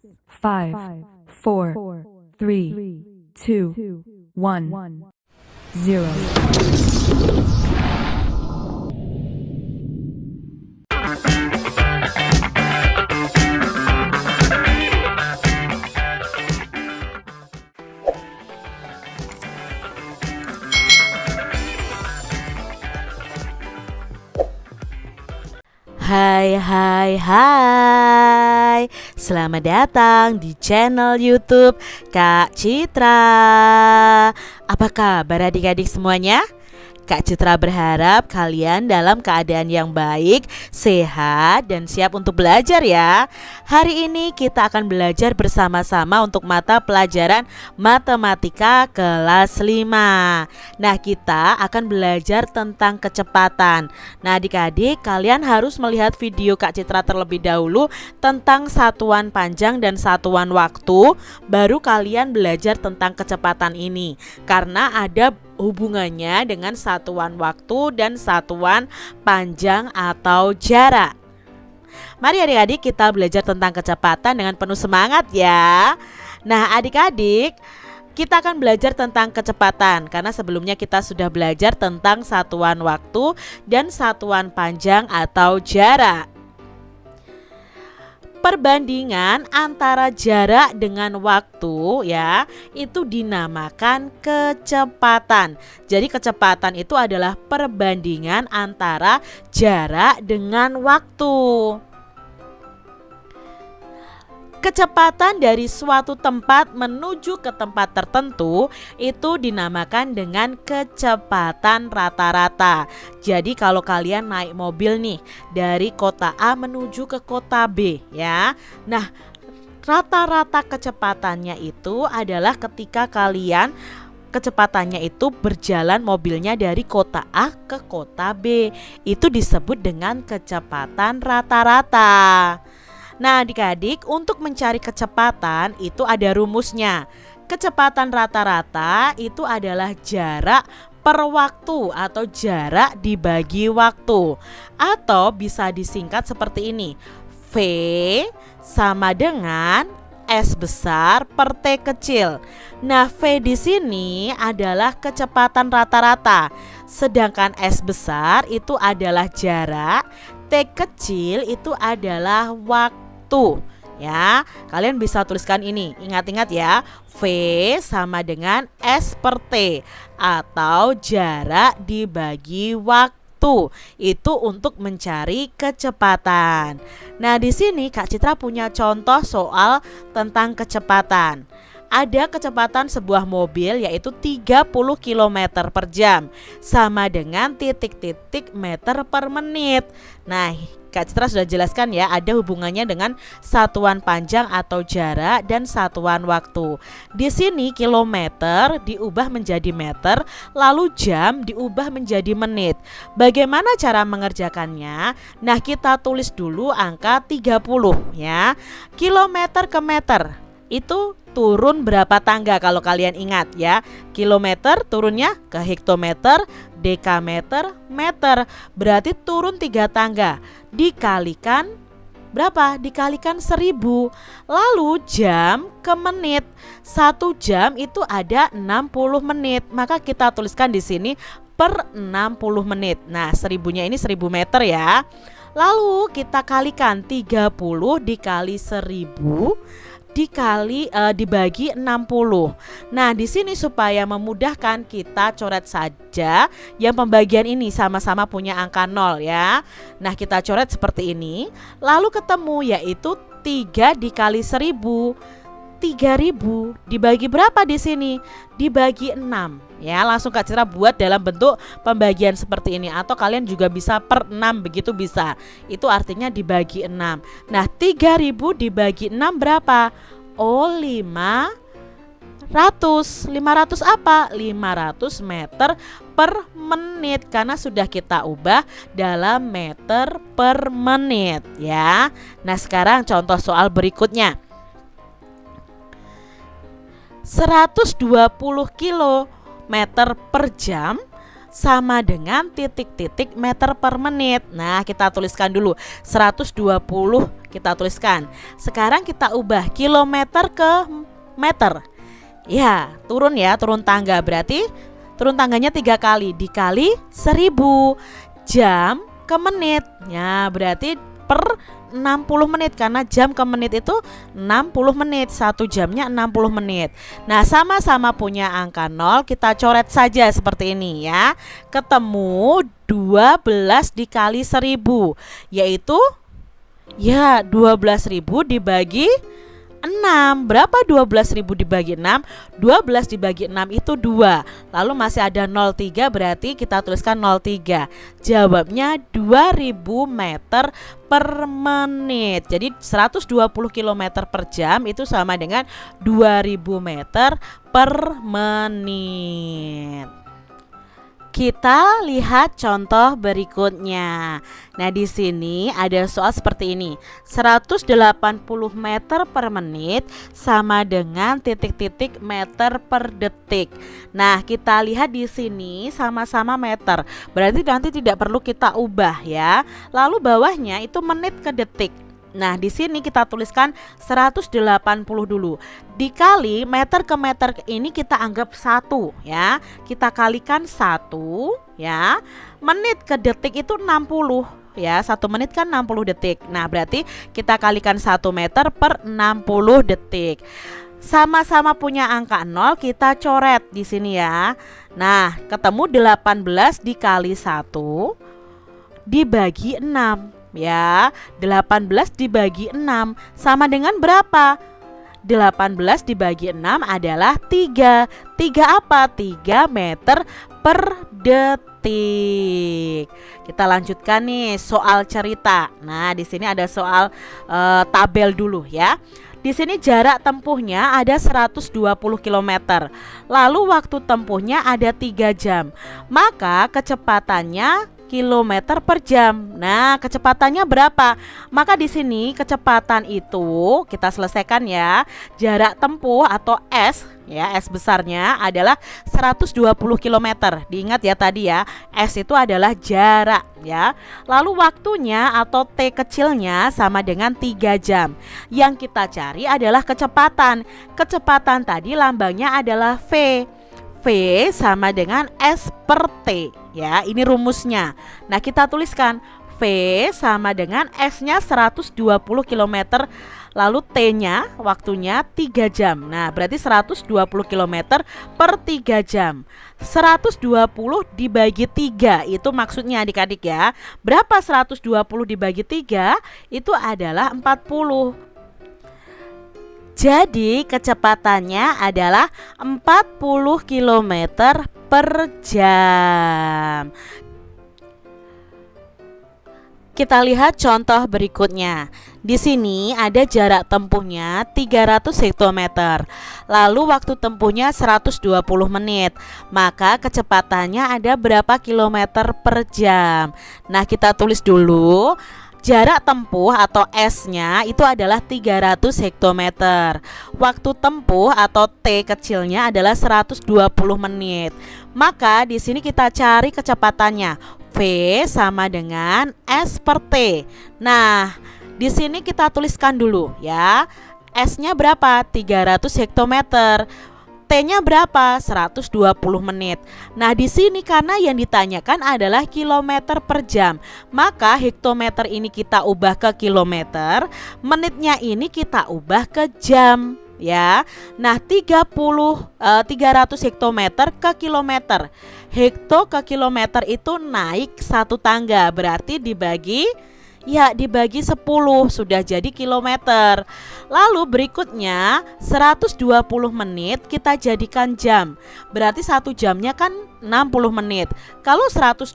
5, 4, 3, 2, 1, 0. Hai, selamat datang di channel YouTube Kak Citra. Apa kabar adik-adik semuanya? Kak Citra berharap kalian dalam keadaan yang baik, sehat, dan siap untuk belajar ya. Hari ini kita akan belajar bersama-sama untuk mata pelajaran Matematika kelas 5. Nah, kita akan belajar tentang kecepatan. Nah, adik-adik, kalian harus melihat video Kak Citra terlebih dahulu tentang satuan panjang dan satuan waktu, baru kalian belajar tentang kecepatan ini. Karena ada hubungannya dengan satuan waktu dan satuan panjang atau jarak. Mari adik-adik kita belajar tentang kecepatan dengan penuh semangat ya. Nah, adik-adik, kita akan belajar tentang kecepatan karena sebelumnya kita sudah belajar tentang satuan waktu dan satuan panjang atau jarak. Perbandingan antara jarak dengan waktu ya, itu dinamakan kecepatan. Jadi kecepatan itu adalah perbandingan antara jarak dengan waktu. Kecepatan dari suatu tempat menuju ke tempat tertentu itu dinamakan dengan kecepatan rata-rata. Jadi kalau kalian naik mobil nih dari kota A menuju ke kota B ya. Nah, rata-rata kecepatannya itu adalah ketika kecepatannya itu berjalan mobilnya dari kota A ke kota B. Itu disebut dengan kecepatan rata-rata. Nah, adik-adik, untuk mencari kecepatan itu ada rumusnya. Kecepatan rata-rata itu adalah jarak per waktu atau jarak dibagi waktu. Atau bisa disingkat seperti ini. V sama dengan S besar per T kecil. Nah, V di sini adalah kecepatan rata-rata. Sedangkan S besar itu adalah jarak, T kecil itu adalah waktu. Ya, kalian bisa tuliskan ini. Ingat-ingat ya, V sama dengan S per T atau jarak dibagi waktu. Itu untuk mencari kecepatan. Nah, di sini Kak Citra punya contoh soal tentang kecepatan. Ada kecepatan sebuah mobil yaitu 30 km per jam sama dengan titik-titik meter per menit. Nah, Kak Citra sudah jelaskan ya, ada hubungannya dengan satuan panjang atau jarak dan satuan waktu. Di sini kilometer diubah menjadi meter, lalu jam diubah menjadi menit. Bagaimana cara mengerjakannya? Nah, kita tulis dulu angka 30 ya. Kilometer ke meter itu turun berapa tangga kalau kalian ingat ya. Kilometer turunnya ke hektometer, dekameter, meter. Berarti turun 3 tangga. Dikalikan berapa? Dikalikan 1000. Lalu jam ke menit. 1 jam itu ada 60 menit. Maka kita tuliskan di sini per 60 menit. Nah, 1000-nya ini 1000 meter ya. Lalu kita kalikan 30 dikali 1000 dibagi 60. Nah, di sini supaya memudahkan kita coret saja yang pembagian ini sama-sama punya angka 0 ya. Nah, kita coret seperti ini. Lalu ketemu yaitu 3 dikali 1000. 3000 dibagi berapa di sini? Dibagi 6. Ya, langsung Kak Citra buat dalam bentuk pembagian seperti ini atau kalian juga bisa per 6 begitu bisa. Itu artinya dibagi 6. Nah, 3000 dibagi 6 berapa? Oh, 500. 500 apa? 500 meter per menit karena sudah kita ubah dalam meter per menit ya. Nah, sekarang contoh soal berikutnya. 120 km per jam sama dengan titik-titik meter per menit. Nah, kita tuliskan dulu 120 kita tuliskan. Sekarang kita ubah kilometer ke meter. Ya, turun ya, turun tangga. Berarti turun tangganya 3 kali, dikali 1000. Jam ke menit. Ya, berarti per 60 menit, karena jam ke menit itu 60 menit, 1 jamnya 60 menit. Nah, sama-sama punya angka 0, kita coret saja seperti ini ya. Ketemu 12 dikali 1000, yaitu ya 12.000 dibagi 6. Berapa 12.000 dibagi 6? 12 dibagi 6 itu 2. Lalu masih ada 0,3, berarti kita tuliskan 0,3. Jawabnya 2000 meter per menit. Jadi 120 km per jam itu sama dengan 2000 meter per menit. Kita lihat contoh berikutnya. Nah, di sini ada soal seperti ini. 180 meter per menit sama dengan titik-titik meter per detik. Nah, kita lihat di sini sama-sama meter. Berarti nanti tidak perlu kita ubah ya. Lalu bawahnya itu menit ke detik. Nah, di sini kita tuliskan 180 dulu. Dikali meter ke meter ini kita anggap 1 ya. Kita kalikan 1 ya. Menit ke detik itu 60 ya. 1 menit kan 60 detik. Nah, berarti kita kalikan 1 meter per 60 detik. Sama-sama punya angka 0, kita coret di sini ya. Nah, ketemu 18 dikali 1 dibagi 6. Ya, 18 dibagi 6 sama dengan berapa? 18 dibagi 6 adalah 3. 3 apa? 3 meter per detik. Kita lanjutkan nih soal cerita. Nah, di sini ada soal tabel dulu ya. Di sini jarak tempuhnya ada 120 km. Lalu waktu tempuhnya ada 3 jam. Maka kecepatannya kilometer per jam. Nah, kecepatannya berapa? Maka di sini kecepatan itu kita selesaikan ya. Jarak tempuh atau S ya, S besarnya adalah 120 km. Diingat ya tadi ya, S itu adalah jarak ya. Lalu waktunya atau T kecilnya sama dengan 3 jam. Yang kita cari adalah kecepatan. Kecepatan tadi lambangnya adalah V. V sama dengan S per T ya, ini rumusnya. Nah, kita tuliskan V sama dengan S-nya 120 km, lalu T-nya waktunya 3 jam. Nah, berarti 120 km per 3 jam. 120 dibagi 3 itu maksudnya adik-adik ya. Berapa 120 dibagi 3? Itu adalah 40. Jadi kecepatannya adalah 40 km per jam. Kita lihat contoh berikutnya. Di sini ada jarak tempuhnya 300 hektometer. Lalu waktu tempuhnya 120 menit. Maka kecepatannya ada berapa kilometer per jam? Nah, kita tulis dulu. Jarak tempuh atau S-nya itu adalah 300 hektometer. Waktu tempuh atau T kecilnya adalah 120 menit. Maka di sini kita cari kecepatannya. V sama dengan S per T. Nah, di sini kita tuliskan dulu ya. S-nya berapa? 300 hektometer. T-nya berapa? 120 menit. Nah, di sini karena yang ditanyakan adalah kilometer per jam, maka hektometer ini kita ubah ke kilometer, menitnya ini kita ubah ke jam ya. Nah, 300 hektometer ke kilometer. Hekto ke kilometer itu naik 1 tangga, berarti dibagi 10 sudah jadi kilometer. Lalu berikutnya 120 menit kita jadikan jam. Berarti 1 jamnya kan 60 menit. Kalau 120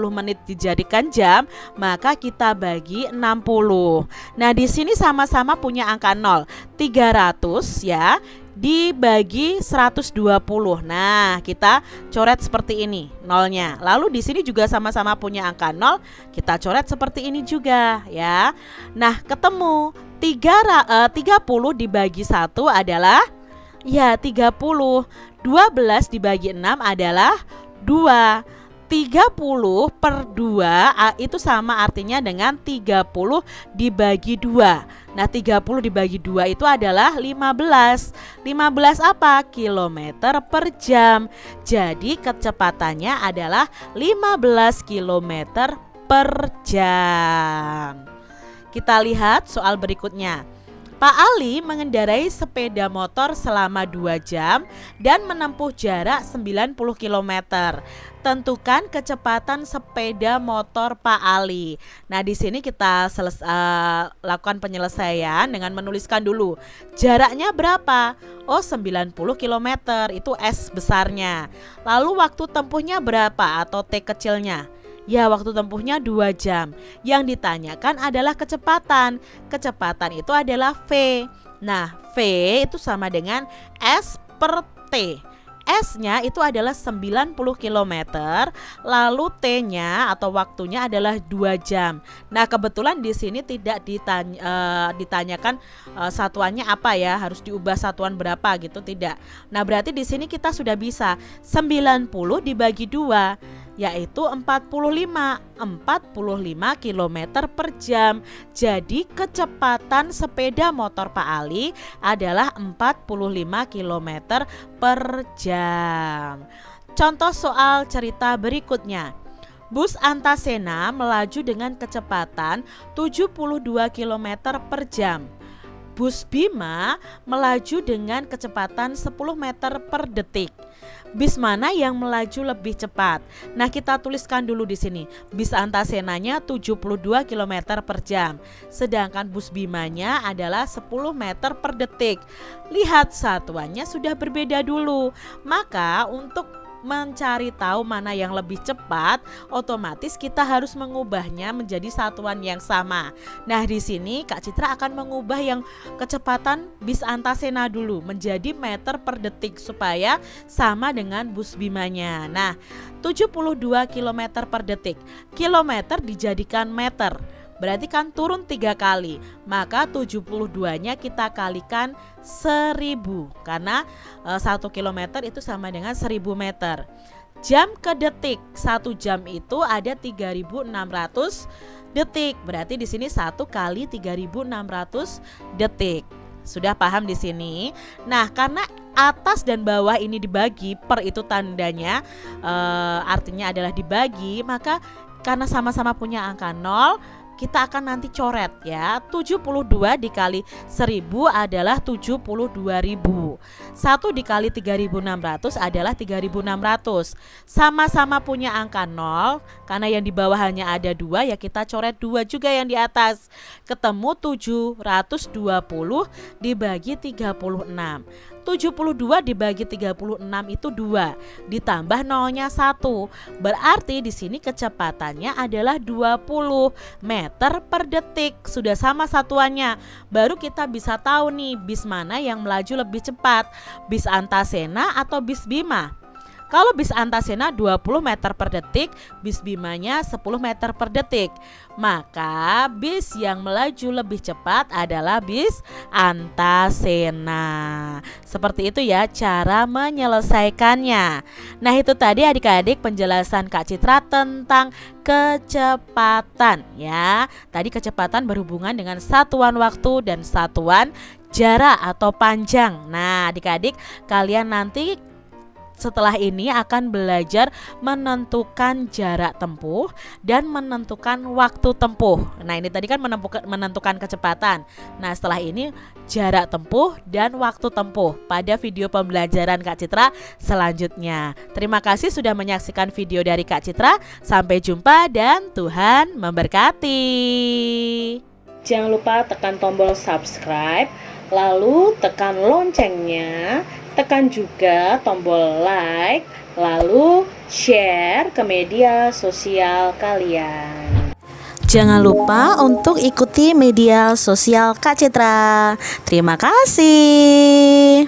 menit dijadikan jam, maka kita bagi 60. Nah, di sini sama-sama punya angka 0. 300 ya dibagi 120. Nah, kita coret seperti ini nolnya. Lalu di sini juga sama-sama punya angka 0, kita coret seperti ini juga ya. Nah, ketemu 30 dibagi 1 adalah ya 30. 12 dibagi 6 adalah 2. 30 per 2 itu sama artinya dengan 30 dibagi 2. Nah 30 dibagi 2 itu adalah 15. 15 apa? Kilometer per jam. Jadi kecepatannya adalah 15 kilometer per jam. Kita lihat soal berikutnya. Pak Ali mengendarai sepeda motor selama 2 jam dan menempuh jarak 90 km. Tentukan kecepatan sepeda motor Pak Ali. Nah, di sini kita lakukan penyelesaian dengan menuliskan dulu jaraknya berapa. Oh, 90 km itu S besarnya. Lalu waktu tempuhnya berapa atau T kecilnya? Ya, waktu tempuhnya 2 jam. Yang ditanyakan adalah kecepatan. Kecepatan itu adalah V. Nah, V itu sama dengan S per T. S-nya itu adalah 90 km, lalu T-nya atau waktunya adalah 2 jam. Nah, kebetulan di sini tidak ditanyakan satuannya apa ya, harus diubah satuan berapa gitu, tidak. Nah, berarti di sini kita sudah bisa 90 dibagi 2 yaitu 45 km per jam. Jadi kecepatan sepeda motor Pak Ali adalah 45 km per jam. Contoh soal cerita berikutnya. Bus Antasena melaju dengan kecepatan 72 km per jam. Bus Bima melaju dengan kecepatan 10 meter per detik. Bis mana yang melaju lebih cepat? Nah, kita tuliskan dulu di sini. Bis Antasenanya 72 km per jam, sedangkan bus Bimanya adalah 10 meter per detik. Lihat satuannya sudah berbeda dulu. Maka untuk mencari tahu mana yang lebih cepat, otomatis kita harus mengubahnya menjadi satuan yang sama. Nah, di sini Kak Citra akan mengubah yang kecepatan bis Antasena dulu menjadi meter per detik supaya sama dengan bus Bimanya. Nah, 72 km per detik. Kilometer dijadikan meter. Berarti kan turun 3 kali. Maka 72-nya kita kalikan 1000. Karena 1 km itu sama dengan 1000 meter. Jam ke detik. 1 jam itu ada 3600 detik. Berarti di sini 1 kali 3600 detik. Sudah paham di sini? Nah, karena atas dan bawah ini dibagi, per itu tandanya artinya adalah dibagi, maka karena sama-sama punya angka 0, kita akan nanti coret ya. 72 dikali 1000 adalah 72.000. 1 dikali 3600 adalah 3600. Sama-sama punya angka 0. Karena yang di bawah hanya ada 2, ya kita coret 2 juga yang di atas. Ketemu 720 dibagi 36. 72 dibagi 36 itu 2, ditambah nolnya 1. Berarti di sini kecepatannya adalah 20 meter per detik. Sudah sama satuannya. Baru kita bisa tahu nih bis mana yang melaju lebih cepat, bis Antasena atau bis Bima. Kalau bis Antasena 20 meter per detik, bis Bimanya 10 meter per detik. Maka bis yang melaju lebih cepat adalah bis Antasena. Seperti itu ya cara menyelesaikannya. Nah, itu tadi adik-adik penjelasan Kak Citra tentang kecepatan ya. Tadi kecepatan berhubungan dengan satuan waktu dan satuan jarak atau panjang. Nah, adik-adik kalian nanti setelah ini akan belajar menentukan jarak tempuh dan menentukan waktu tempuh. Nah, ini tadi kan menentukan kecepatan. Nah, setelah ini jarak tempuh dan waktu tempuh pada video pembelajaran Kak Citra selanjutnya. Terima kasih sudah menyaksikan video dari Kak Citra. Sampai jumpa dan Tuhan memberkati. Jangan lupa tekan tombol subscribe, lalu tekan loncengnya. Tekan juga tombol like, lalu share ke media sosial kalian. Jangan lupa untuk ikuti media sosial Kak Citra. Terima kasih.